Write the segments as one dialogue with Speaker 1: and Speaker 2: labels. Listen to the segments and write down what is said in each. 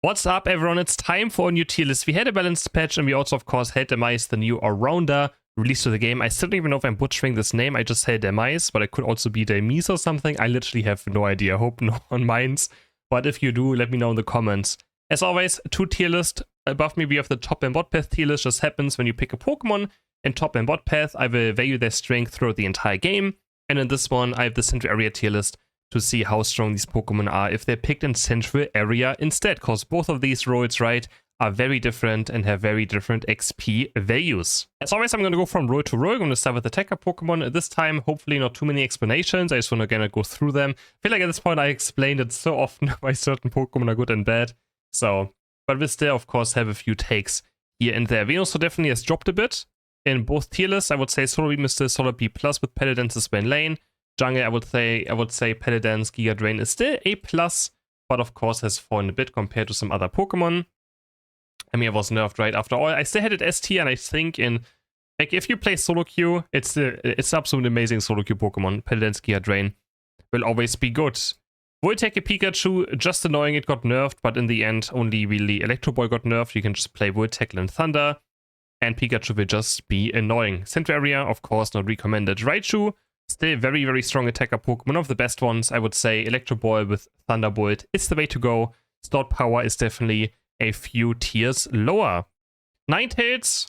Speaker 1: What's up, everyone? It's time for a new tier list. We had a balanced patch, and we also, of course, had DHELMISE, the new all-rounder released to the game. I still don't even know if I'm butchering this name. I just said DHELMISE, but it could also be DHELMISE or something. I literally have no idea. I hope no one minds. But if you do, let me know in the comments. As always, two tier lists. Above me, we have the top and bot path tier list. Just happens when you pick a Pokemon in top and bot path. I will value their strength throughout the entire game. And in this one, I have the central area tier list to see how strong these Pokemon are if they're picked in central area instead, because both of these roles, right, are very different and have very different XP values. As always, I'm going to go from role to role. I'm going to start with attacker Pokemon. This time, hopefully not too many explanations. I just want to go through them. I feel like at this point I explained it so often why certain Pokemon are good and bad. So, but we still, of course, have a few takes here and there. Venus definitely has dropped a bit in both tier lists. I would say Solar Beam is still Solar B+, with Peloton is in lane. Jungle, I would say Peloton's Giga Drain is still A+, but of course has fallen a bit compared to some other Pokemon. I mean, it was nerfed right after all. I still had it S tier, and I think like if you play Solo Q, it's absolutely amazing Solo Q Pokemon. Peloton's Giga Drain will always be good. We'll take a Pikachu, just annoying it got nerfed, but in the end only really Electro Ball got nerfed. You can just play Volt Tackle and Thunder, and Pikachu will just be annoying. Central area, of course, not recommended. Raichu, still very, very strong attacker Pokemon, one of the best ones, I would say. Electro Ball with Thunderbolt is the way to go. Stored Power is definitely a few tiers lower. Ninetales,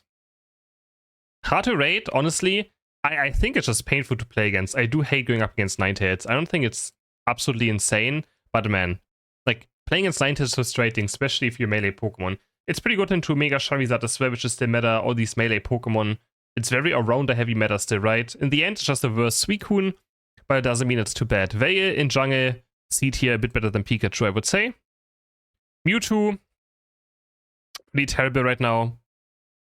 Speaker 1: hard to rate, honestly. I think it's just painful to play against. I do hate going up against Ninetales. I don't think it's absolutely insane, but man, like, playing against Ninetales is frustrating, especially if you're melee Pokemon. It's pretty good into Mega Charizard as well, which is the meta, all these melee Pokemon. It's very all-rounder heavy meta still, right? In the end, it's just a worse Suicune, but it doesn't mean it's too bad. Veil in jungle, C tier, a bit better than Pikachu, I would say. Mewtwo, pretty terrible right now.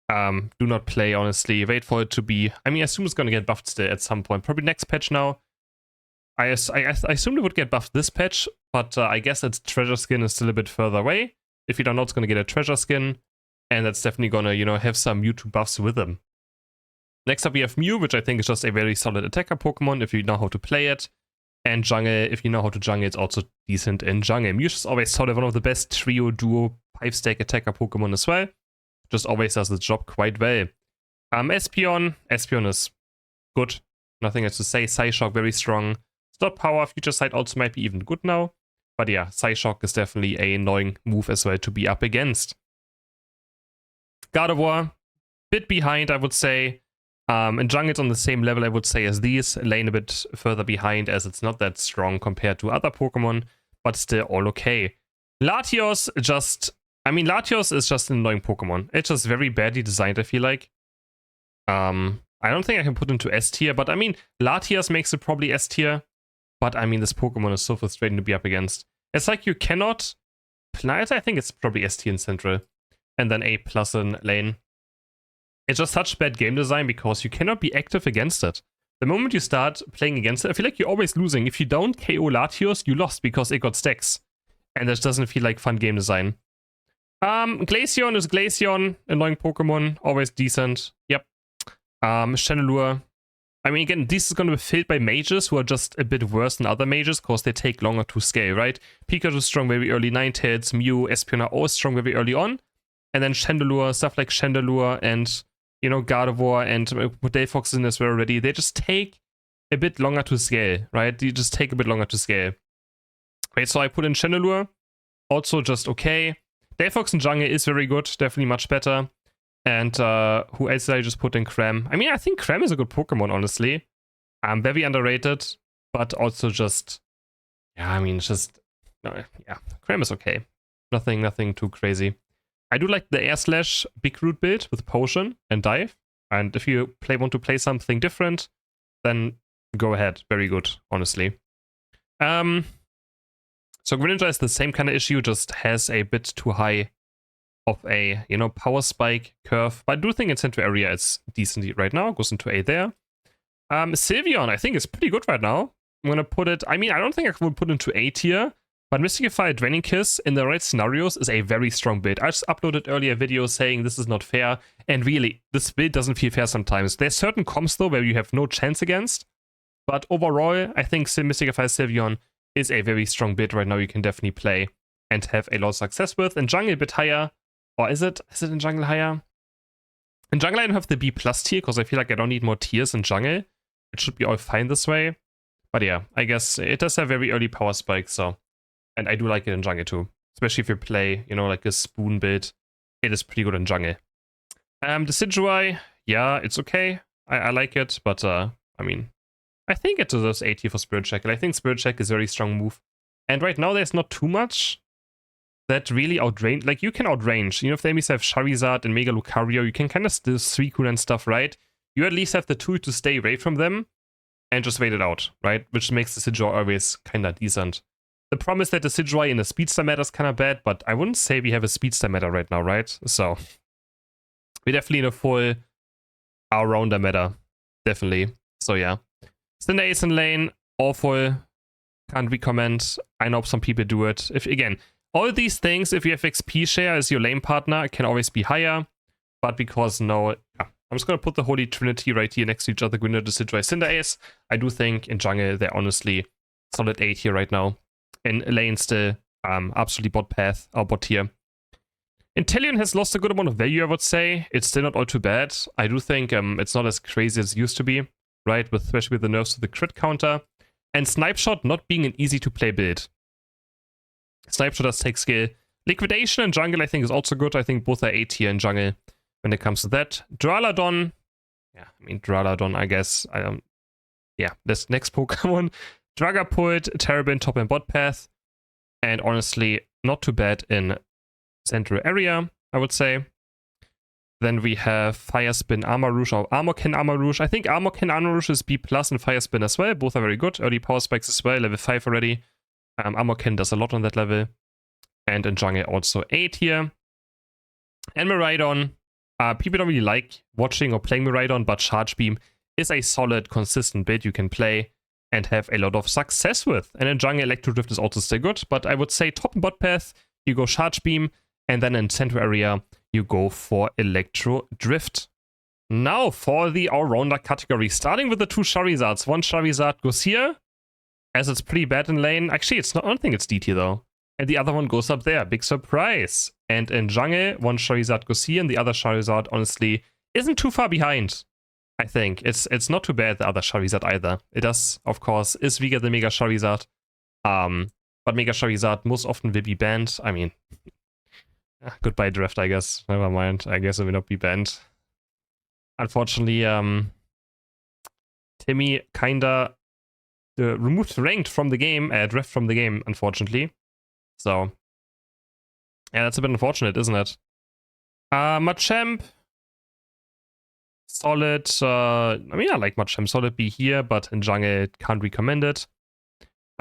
Speaker 1: Do not play, honestly. Wait for it to be... I mean, I assume it's going to get buffed still at some point. Probably next patch now. I assumed it would get buffed this patch, but I guess its treasure skin is still a bit further away. If you don't know, it's going to get a treasure skin, and that's definitely going to, have some Mewtwo buffs with them. Next up, we have Mew, which I think is just a very solid attacker Pokemon if you know how to play it. And Jungle, if you know how to jungle, it's also decent in jungle. Mew is always sort of one of the best trio, duo, 5-stack attacker Pokemon as well. Just always does the job quite well. Espeon is good. Nothing else to say. Psyshock, very strong. Stored Power, Future Sight also might be even good now. But yeah, Psyshock is definitely an annoying move as well to be up against. Gardevoir, bit behind, I would say. And jungle it's on the same level, I would say, as these. Lane a bit further behind, as it's not that strong compared to other Pokemon, but still all okay. Latios Latios is just an annoying Pokemon. It's just very badly designed, I feel like. I don't think I can put into S tier, but I mean, Latios makes it probably S tier. But I mean, this Pokemon is so frustrating to be up against. It's like you cannot... I think it's probably S tier in Central. And then A+ in lane. It's just such bad game design because you cannot be active against it. The moment you start playing against it, I feel like you're always losing. If you don't KO Latios, you lost because it got stacks. And that doesn't feel like fun game design. Glaceon is Glaceon, annoying Pokemon, always decent. Yep. Chandelure. I mean, again, this is going to be filled by mages who are just a bit worse than other mages because they take longer to scale, right? Pikachu is strong very early, Ninetales, Mew, Espeon are all strong very early on. And then Chandelure, stuff like Chandelure and... Gardevoir and Delphox in as well already, they just take a bit longer to scale, right? You just take a bit longer to scale. Wait, so I put in Chandelure, also just okay. Delphox in jungle is very good, definitely much better. And who else did I just put in? Cram. I mean, I think Cram is a good Pokemon, honestly. Very underrated, but also just, Cram is okay. Nothing too crazy. I do like the Air Slash Big Root build with Potion and Dive. And if you want to play something different, then go ahead. Very good, honestly. So Greninja is the same kind of issue, just has a bit too high of a, power spike curve. But I do think in Central Area it's decent right now. Goes into A there. Sylveon, I think, is pretty good right now. I'm going to put it... I mean, I don't think I would put it into A tier. But Mystify Draining Kiss in the right scenarios is a very strong build. I just uploaded earlier a video saying this is not fair, and really, this build doesn't feel fair sometimes. There's certain comps though where you have no chance against, but overall, I think Mystify Sylveon is a very strong build right now you can definitely play. and have a lot of success with. In jungle a bit higher, or is it in jungle higher? In jungle I don't have the B+ tier because I feel like I don't need more tiers in jungle. It should be all fine this way. But yeah, I guess it does have very early power spike, so. And I do like it in jungle too. Especially if you play, you know, like a spoon build. It is pretty good in jungle. The Decidueye, yeah, it's okay. I like it, but I mean, I think it deserves A tier for Spirit Shackle. I think Spirit Shackle is a very strong move. And right now there's not too much that really outrange. Like, you can outrange. You know, if the enemies have Charizard and Mega Lucario, you can kind of still Suicune and stuff, right? You at least have the tool to stay away from them and just wait it out, right? Which makes the Decidueye always kind of decent. The problem is that the Decidueye in the Speedster meta is kind of bad, but I wouldn't say we have a Speedster meta right now, right? So, we're definitely in a full all-rounder meta. Definitely. So, yeah. Cinderace in lane, awful. Can't recommend. I know some people do it. If again, all these things, if you have XP share as your lane partner, it can always be higher. But because I'm just going to put the Holy Trinity right here next to each other, Gwyneth, Decidueye, Cinderace. I do think in jungle, they're honestly solid 8 here right now. In lane still, absolutely bot path, or bot tier. Inteleon has lost a good amount of value, I would say. It's still not all too bad. I do think it's not as crazy as it used to be, right? Especially with the nerfs to the crit counter. And Snipe Shot not being an easy to play build. Snipe Shot does take skill. Liquidation in jungle I think is also good. I think both are A tier in jungle when it comes to that. Duraludon. Yeah, I mean Duraludon, I guess. Yeah, this next Pokemon. Dragapult, terrible in top and bot path. And honestly, not too bad in central area, I would say. Then we have Fire Spin Armarouge or Armorkin Armarouge. I think Armorkin Armarouge is B+ and Fire Spin as well. Both are very good. Early power spikes as well. Level 5 already. Armorkin does a lot on that level. And in jungle also A tier. And Miraidon. People don't really like watching or playing Miraidon, but Charge Beam is a solid, consistent build you can play and have a lot of success with. And in jungle, Electro Drift is also still good. But I would say top and bot path, you go Charge Beam. And then in central area, you go for Electro Drift. Now for the all-rounder category, starting with the two Charizards. One Charizard goes here, as it's pretty bad in lane. Actually, it's not. I don't think it's D tier though. And the other one goes up there. Big surprise. And in jungle, one Charizard goes here, and the other Charizard, honestly, isn't too far behind. I think it's not too bad, the other Charizard either. It does, of course, is weaker than Mega Charizard. But Mega Charizard most often will be banned. I mean, goodbye draft, I guess. Never mind. I guess it will not be banned. Unfortunately, Timmy kinda removed ranked from the game, draft from the game, unfortunately. So, yeah, that's a bit unfortunate, isn't it? Machamp. Solid. I mean, I like Machamp. Solid B here, but in jungle, can't recommend it.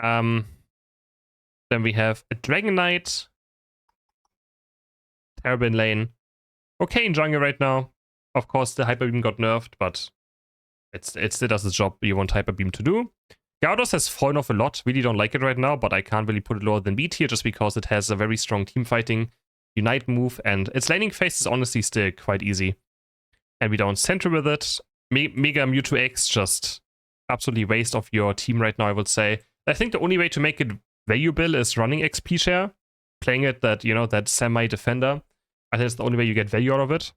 Speaker 1: Then we have a Dragonite. Terrible in lane. Okay in jungle right now. Of course, the Hyper Beam got nerfed, but it still does the job you want Hyper Beam to do. Gyarados has fallen off a lot. Really don't like it right now, but I can't really put it lower than B tier just because it has a very strong team fighting Unite move, and its laning phase is honestly still quite easy. And we don't center with it. Mega Mewtwo X, just absolutely waste of your team right now, I would say. I think the only way to make it valuable is running XP share. Playing it that, you know, that semi-defender. I think it's the only way you get value out of it.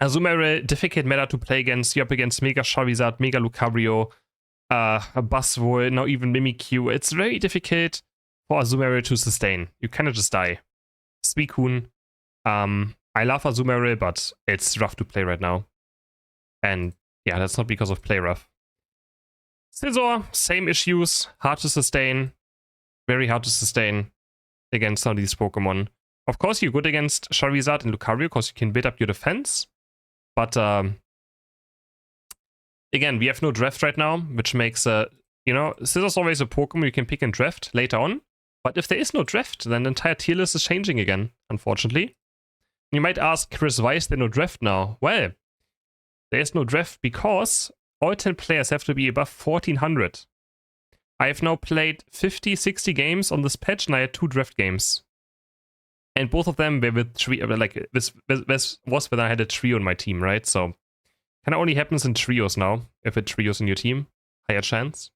Speaker 1: Azumarill, difficult meta to play against. You're up against Mega Charizard, Mega Lucario, Buzzwole, now even Mimikyu. It's very difficult for Azumarill to sustain. You kind of just die. Suicune. I love Azumarill, but it's rough to play right now. And yeah, that's not because of play rough. Scizor, same issues. Hard to sustain. Very hard to sustain against some of these Pokemon. Of course, you're good against Charizard and Lucario because you can build up your defense. But again, we have no draft right now, which makes, you know, Scizor's always a Pokemon you can pick and draft later on. But if there is no draft, then the entire tier list is changing again, unfortunately. You might ask, Chris, why is there no draft now? Well, there is no draft because all 10 players have to be above 1400. I have now played 50, 60 games on this patch, and I had 2 draft games. And both of them were with this was when I had a trio on my team, right? So, kind of only happens in trios now. If it trios in your team, higher chance.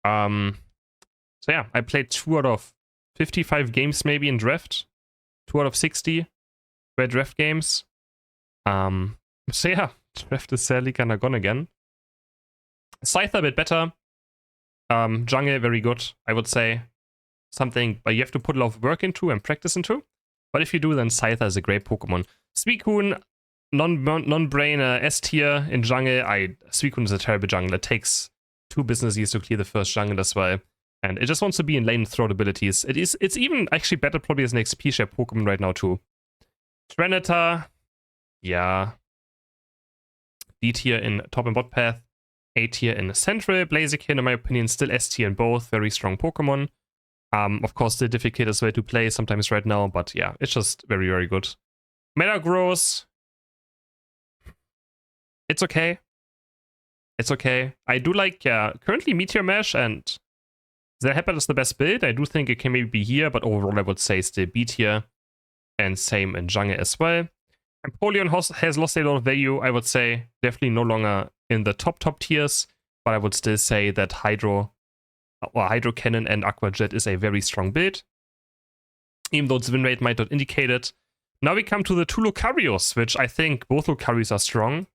Speaker 1: So yeah, I played 2 out of 55 games maybe in draft. 2 out of 60 were draft games. So yeah, draft is sadly kind of gone again. Scythe a bit better. Jungle very good, I would say. Something you have to put a lot of work into and practice into. But if you do, then Scythe is a great Pokemon. Suicune, non-brainer, S tier in jungle. Suicune is a terrible jungle. It takes 2 business years to clear the first jungle as well. And it just wants to be in lane and throw abilities. It's even actually better probably as an XP share Pokemon right now too. Trenata, yeah. D tier in top and bot path. A tier in central. Blaziken, in my opinion, still S tier in both. Very strong Pokemon. Of course, still difficult as well to play sometimes right now, but yeah, it's just very, very good. Metagross, it's okay. It's okay. I do like, currently Meteor Mash and Zerhappert is the best build. I do think it can maybe be here, but overall I would say still B tier. And same in jungle as well. Empoleon has lost a lot of value, I would say. Definitely no longer in the top tiers, but I would still say that Hydro Cannon and Aqua Jet is a very strong build, even though its win rate might not indicate it. Now we come to the 2 Lucarios, which I think both Lucarios are strong.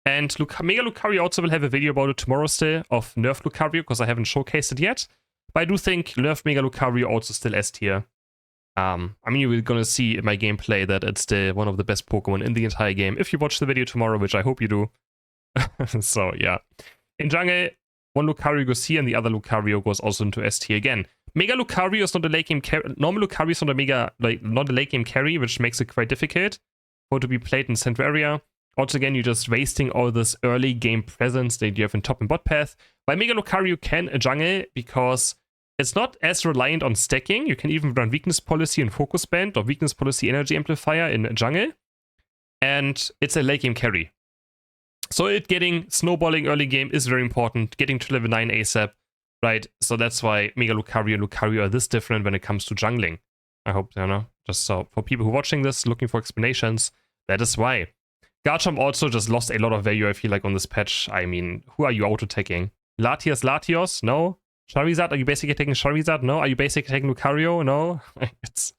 Speaker 1: And Mega Lucario also will have a video about it tomorrow still, of Nerf Lucario, because I haven't showcased it yet. But I do think Nerf Mega Lucario also still S tier. I mean, you're gonna see in my gameplay that it's still one of the best Pokemon in the entire game, if you watch the video tomorrow, which I hope you do. So, yeah. In jungle, one Lucario goes here, and the other Lucario goes also into S tier again. Mega Lucario is not a late game carry. Normal Lucario is not a late game carry, which makes it quite difficult for it to be played in central area. Also, again, you're just wasting all this early game presence that you have in top and bot path. While Mega Lucario can a jungle because it's not as reliant on stacking. You can even run Weakness Policy and Focus Band or Weakness Policy Energy Amplifier in jungle. And it's a late game carry. So it getting snowballing early game is very important. Getting to level 9 ASAP, right? So that's why Mega Lucario and Lucario are this different when it comes to jungling. I hope, you know, just so for people who are watching this, looking for explanations, that is why. Garchomp also just lost a lot of value, I feel like, on this patch. I mean, who are you auto-taking? Latios? No. Charizard? Are you basically taking Charizard? No. Are you basically taking Lucario? No. It's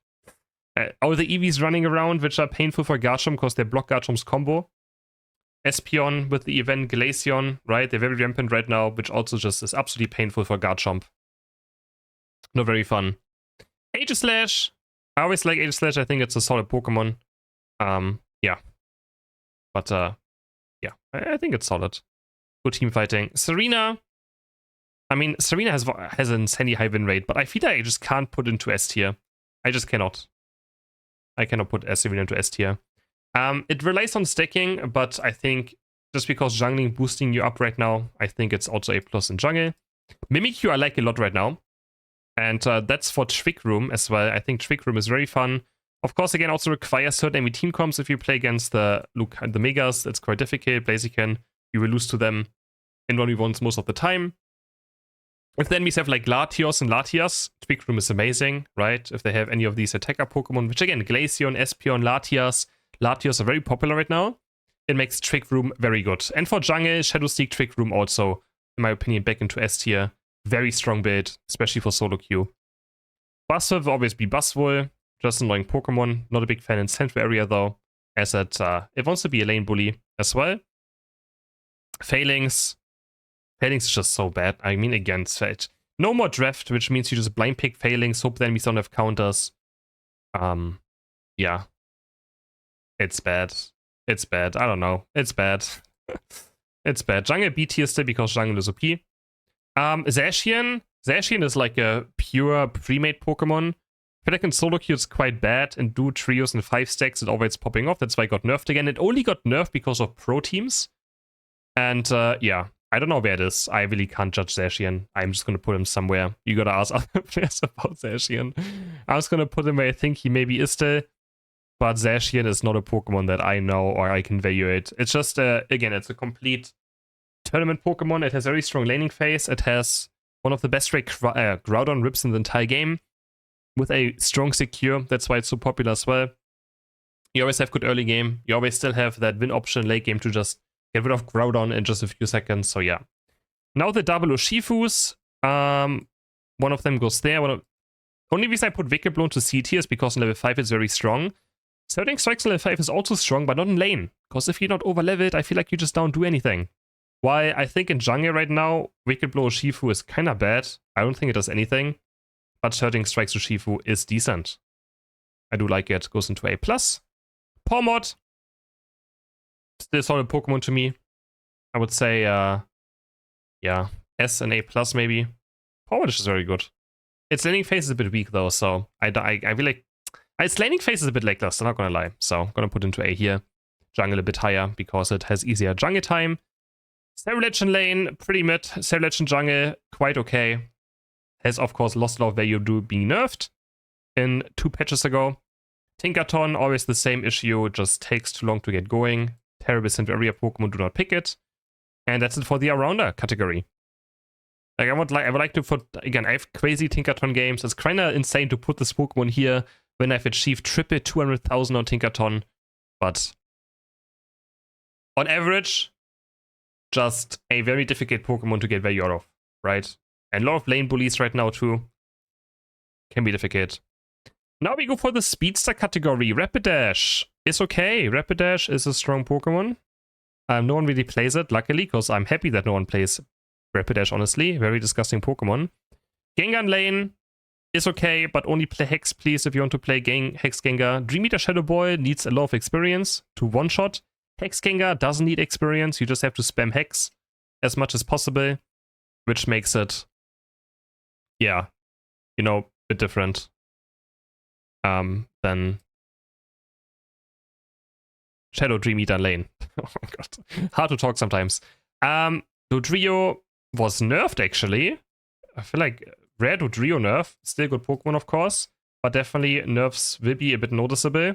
Speaker 1: all the EVs running around, which are painful for Garchomp because they block Garchomp's combo. Espeon with the event Glaceon, right? They're very rampant right now, which also just is absolutely painful for Garchomp. Not very fun. Aegislash. I always like Aegislash. I think it's a solid Pokemon. Yeah. But, yeah, I think it's solid. Good team fighting. Serena. I mean, Serena has an insanely high win rate, but I feel like I just can't put into S tier. I just cannot. I cannot put Serena into S tier. It relies on stacking, but I think just because jungling boosting you up right now, I think it's also A+ in jungle. Mimikyu I like a lot right now. And that's for Trick Room as well. I think Trick Room is very fun. Of course, again, also requires certain enemy team comps if you play against the Megas. It's quite difficult. Blaziken, you will lose to them in 1v1s most of the time. If the enemies have like Latios and Latias, Trick Room is amazing, right? If they have any of these attacker Pokemon, which again, Glaceon, Espeon, Latios are very popular right now. It makes Trick Room very good. And for jungle, Shadow Sneak Trick Room also, in my opinion, back into S tier. Very strong build, especially for solo queue. Buzzwole will always be Buzzwole. Just annoying Pokemon. Not a big fan in central area though, as it wants to be a lane bully as well. Phalanx. Phalanx is just so bad. I mean, again, no more draft, which means you just blind pick Phalanx, hope the enemies don't have counters. Yeah. It's bad. It's bad. I don't know. It's bad. It's bad. Jungle B tier still because jungle is OP. Zacian. Zacian is like a pure pre-made Pokemon. I feel like in solo queue it's quite bad. In duo trios and 5 stacks it always popping off. That's why it got nerfed again. It only got nerfed because of pro teams. And yeah, I don't know where it is. I really can't judge Zacian. I'm just gonna put him somewhere. You gotta ask other players about Zacian. I was gonna put him where I think he maybe is still. But Zacian is not a Pokemon that I know or I can evaluate. It's just, again, it's a complete tournament Pokemon. It has a very strong laning phase. It has one of the best rate Groudon rips in the entire game with a strong secure. That's why it's so popular as well. You always have good early game. You always still have that win option late game to just get rid of Groudon in just a few seconds. So yeah. Now the double Ushifus. One of them goes there. Only reason I put Wicked Blow to C tier is because on level 5 it's very strong. Surging Strikes on level 5 is also strong, but not in lane. Because if you're not over leveled, I feel like you just don't do anything. Why I think in jungle right now, Wicked Blow Shifu is kinda bad. I don't think it does anything. But Surging Strikes to Shifu is decent. I do like it. Goes into A+. Poor mod. Still solid Pokemon to me. I would say, yeah, S and A+ maybe. Poor mod is just very good. Its laning phase is a bit weak though, so I feel like its laning phase is a bit lackluster, not gonna lie. So I'm gonna put into A here. Jungle a bit higher because it has easier jungle time. Ceruledge lane, pretty mid. Ceruledge jungle, quite okay. Has of course lost a lot of value due to being nerfed in 2 patches ago. Tinkaton, always the same issue, just takes too long to get going. Terrible central area Pokemon, do not pick it. And that's it for the Arounder category. Like I would like to put, again, I have crazy Tinkaton games. It's kinda insane to put this Pokemon here when I've achieved triple 200,000 on Tinkaton. But on average, just a very difficult Pokemon to get value out of, right? And a lot of lane bullies right now too. Can be difficult. Now we go for the Speedster category. Rapidash is okay. Rapidash is a strong Pokemon. No one really plays it, luckily, because I'm happy that no one plays Rapidash, honestly. Very disgusting Pokemon. Gengar lane is okay, but only play Hex, please, if you want to play Hex Gengar. Dream Eater Shadow Ball needs a lot of experience to one-shot. Hex Gengar doesn't need experience. You just have to spam Hex as much as possible, which makes it, yeah, you know, a bit different than Shadow Dream Eater lane. Oh my god. Hard to talk sometimes. Dodrio was nerfed, actually. I feel like rare Dodrio nerf. Still good Pokemon, of course. But definitely nerfs will be a bit noticeable.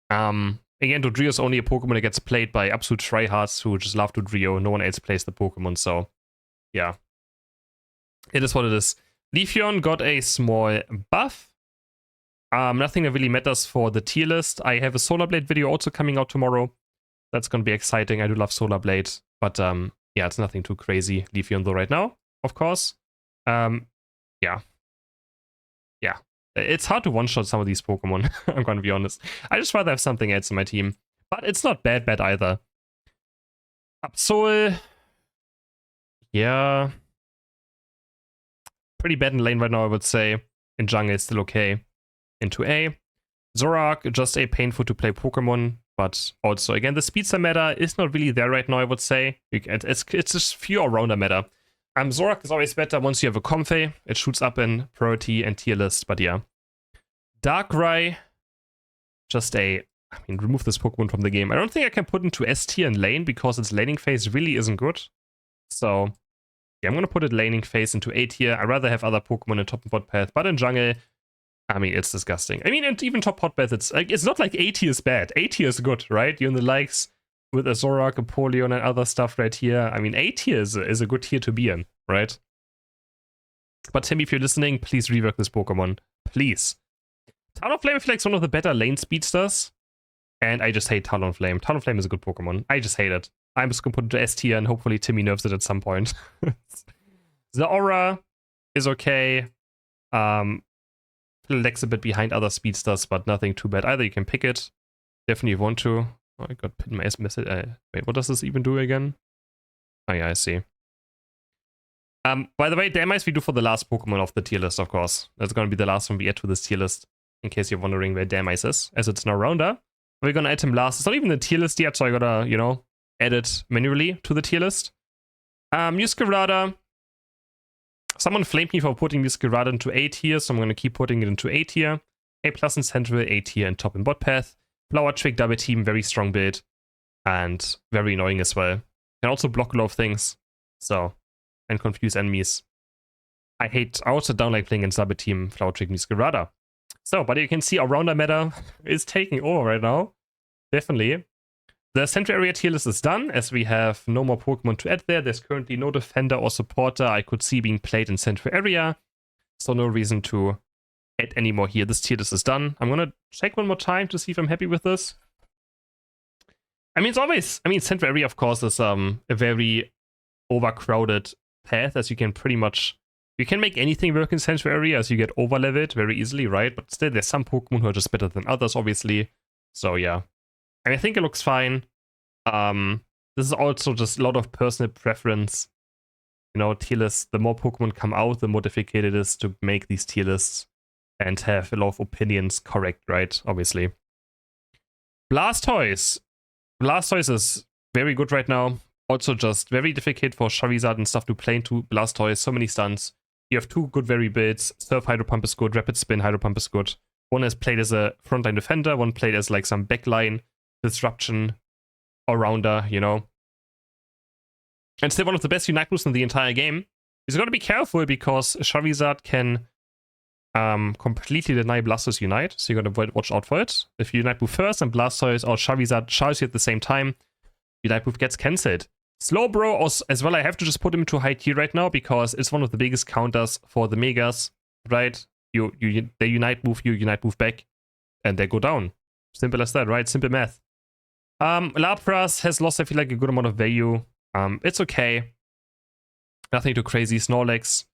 Speaker 1: Again, Dodrio is only a Pokemon that gets played by absolute tryhards who just love Dodrio. No one else plays the Pokemon, so yeah. It is what it is. Leafeon got a small buff. Nothing that really matters for the tier list. I have a Solar Blade video also coming out tomorrow. That's going to be exciting. I do love Solar Blade. But yeah, it's nothing too crazy. Leafeon though right now, of course. Yeah. Yeah. It's hard to one-shot some of these Pokemon, I'm going to be honest. I just rather have something else in my team. But it's not bad either. Absol. Yeah. Pretty bad in lane right now, I would say. In jungle, it's still okay. Into A. Zorak, just a painful to play Pokemon. But also, again, the Speedster meta is not really there right now, I would say. It's just pure Arounder meta. Zorak is always better once you have a Comfey. It shoots up in priority and tier list, but yeah. Darkrai, just I mean, remove this Pokemon from the game. I don't think I can put into S tier in lane because its laning phase really isn't good. So, yeah, I'm going to put it laning phase into A tier. I'd rather have other Pokemon in top and bot path, but in jungle, I mean, it's disgusting. I mean, and even top hot path, it's not like A tier is bad. A tier is good, right? You're in the likes with a Zorak, a Polion, and other stuff right here. I mean, A tier is a good tier to be in, right? But Tim, if you're listening, please rework this Pokemon. Please. Talonflame, I feel like it's one of the better lane speedsters. And I just hate Talonflame. Talonflame is a good Pokemon. I just hate it. I'm just going to put it to S tier and hopefully Timmy nerfs it at some point. The Aura is okay. Lags a bit behind other speedsters, but nothing too bad either. You can pick it. Definitely want to. Oh, I got pinned my message. Wait, what does this even do again? Oh yeah, I see. By the way, DHELMISE we do for the last Pokemon of the tier list, of course. That's going to be the last one we add to this tier list, in case you're wondering where DHELMISE is, as it's an Arounder. We're going to add him last. It's not even the tier list yet, so I gotta, you know, add it manually to the tier list. Muscarada. Someone flamed me for putting Muscarada into A tier, so I'm going to keep putting it into A tier. A+ in central, A tier in top and bot path. Flower Trick, double team, very strong build. And very annoying as well. Can also block a lot of things. So, and confuse enemies. I also don't like playing against double team Flower Trick Muscarada. So, but you can see our Arounder meta is taking over right now. Definitely. The central area tier list is done, as we have no more Pokemon to add there. There's currently no defender or supporter I could see being played in central area. So no reason to add any more here. This tier list is done. I'm gonna check one more time to see if I'm happy with this. I mean, it's always, central area, of course, is a very overcrowded path, as you can pretty much You can make anything work in Sanctuary as you get over-leveled very easily, right? But still, there's some Pokemon who are just better than others, obviously. So yeah. And I think it looks fine. This is also just a lot of personal preference. You know, tier lists, the more Pokemon come out, the more difficult it is to make these tier lists and have a lot of opinions correct, right? Obviously. Blastoise. Blastoise is very good right now. Also just very difficult for Charizard and stuff to play into Blastoise. So many stuns. You have two good very builds. Surf Hydro Pump is good. Rapid Spin Hydro Pump is good. One is played as a frontline defender. One played as like some backline disruption all-rounder, you know. And still one of the best Unite moves in the entire game. You've got to be careful because Charizard can completely deny Blastoise Unite. So you got to watch out for it. If you Unite move first and Blastoise or Charizard charges you at the same time, Unite move gets cancelled. Slowbro as well, I have to just put him into high tier right now because it's one of the biggest counters for the Megas, right? They Unite move, you Unite move back, and they go down. Simple as that, right? Simple math. Lapras has lost, I feel like, a good amount of value. It's okay. Nothing too crazy. Snorlax,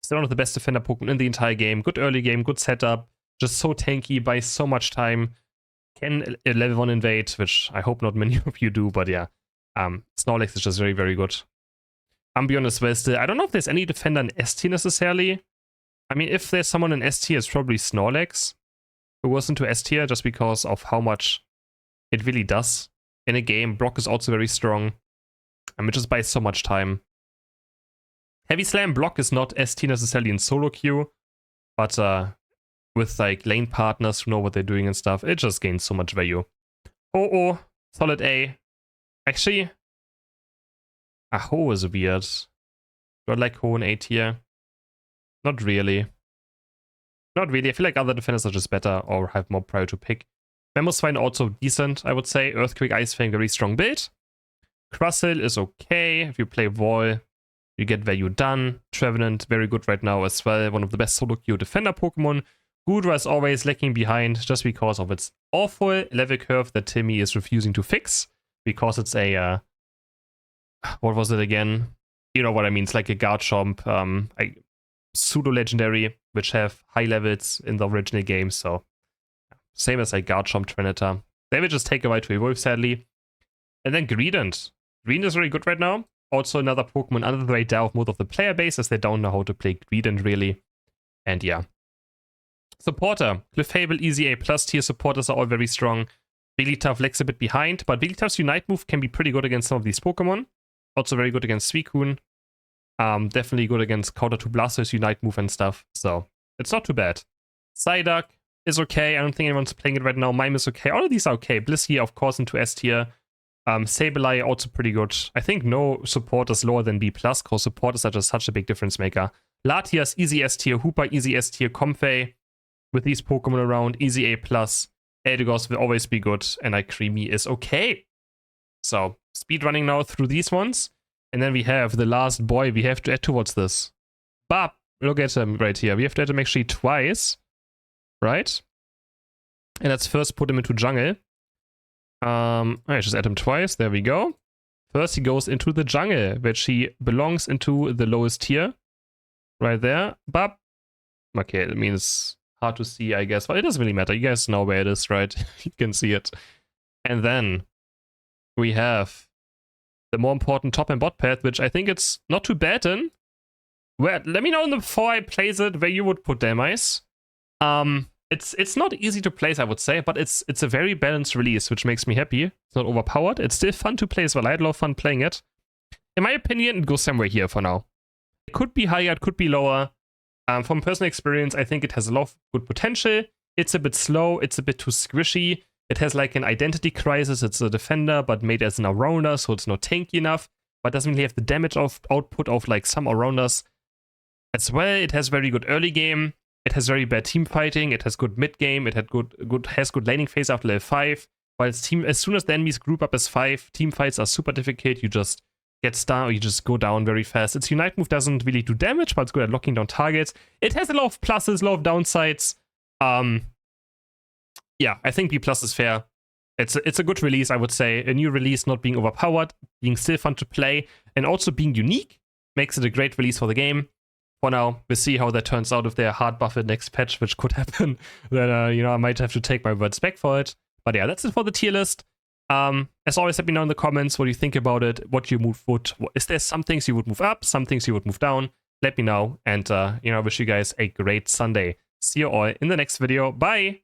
Speaker 1: still one of the best defender Pokemon in the entire game. Good early game, good setup. Just so tanky, buys so much time. Can level 1 invade, which I hope not many of you do, but yeah. Snorlax is just very, very good. Umbreon as well still. I don't know if there's any defender in S tier necessarily. I mean, if there's someone in S tier, it's probably Snorlax, who was into S tier just because of how much it really does in a game. Brock is also very strong. It just buys so much time. Heavy Slam block is not S tier necessarily in solo queue, but with like lane partners who know what they're doing and stuff, it just gains so much value. Oh, solid A. Actually, Ho is weird. Do I like Ho in A tier? Not really. Not really. I feel like other defenders are just better or have more prior to pick. Mamoswine also decent, I would say. Earthquake, Ice Fang, very strong build. Crustle is okay. If you play Wall, you get value done. Trevenant, very good right now as well. One of the best solo queue defender Pokemon. Gudra is always lagging behind just because of its awful level curve that Timmy is refusing to fix. Because it's a, what was it again? You know what I mean, it's like a Garchomp, pseudo-legendary, which have high levels in the original game, so same as like Garchomp, Trevenant. They will just take a while to evolve, sadly. And then Greedent. Greedent is very good right now. Also another Pokemon under the radar of most of the player base, as they don't know how to play Greedent, really. And yeah. Supporter. Clefable, Easy A+ tier supporters are all very strong. Wigglytuff lags a bit behind, but Wigglytuff's Unite move can be pretty good against some of these Pokemon. Also very good against Suicune. Definitely good against Counter to Blastoise Unite move and stuff, so it's not too bad. Psyduck is okay. I don't think anyone's playing it right now. Mime is okay. All of these are okay. Blissey, of course, into S tier. Sableye also pretty good. I think no supporters lower than B+, because supporters are just such a big difference maker. Latias, easy S tier. Hooper, easy S tier. Comfey, with these Pokemon around, easy A+. Eldegoss will always be good, and Creamy is okay. So, speedrunning now through these ones. And then we have the last boy we have to add towards this. Bab, look at him right here. We have to add him actually twice, right? And let's first put him into jungle. I just add him twice. There we go. First he goes into the jungle, which he belongs into the lowest tier. Right there. Bab. Okay, that means hard to see, I guess. But it doesn't really matter. You guys know where it is, right? You can see it. And then we have the more important top and bot path, which I think it's not too bad in. Well, let me know before I place it where you would put DHELMISE. It's not easy to place, I would say, but it's a very balanced release, which makes me happy. It's not overpowered. It's still fun to play as well. I had a lot of fun playing it. In my opinion, it goes somewhere here for now. It could be higher, it could be lower. From personal experience, I think it has a lot of good potential. It's a bit slow, it's a bit too squishy. It has like an identity crisis. It's a defender, but made as an all-rounder, so it's not tanky enough, but doesn't really have the damage output of like some all-rounders. As well, it has very good early game. It has very bad team fighting. It has good mid game. It had has good laning phase after level 5. While its team, as soon as the enemies group up as 5, team fights are super difficult. You just get stunned or you just go down very fast. Its Unite move doesn't really do damage, but it's good at locking down targets. It has a lot of pluses, a lot of downsides. Yeah, I think B+ is fair. It's a good release, I would say. A new release, not being overpowered, being still fun to play, and also being unique makes it a great release for the game. for now, we'll see how that turns out if they're hard buffed next patch, which could happen. Then, you know, I might have to take my words back for it. But yeah, that's it for the tier list. As always, let me know in the comments what you think about it, what you would, is there some things you would move up, some things you would move down? Let me know. And, you know, I wish you guys a great Sunday. See you all in the next video. Bye!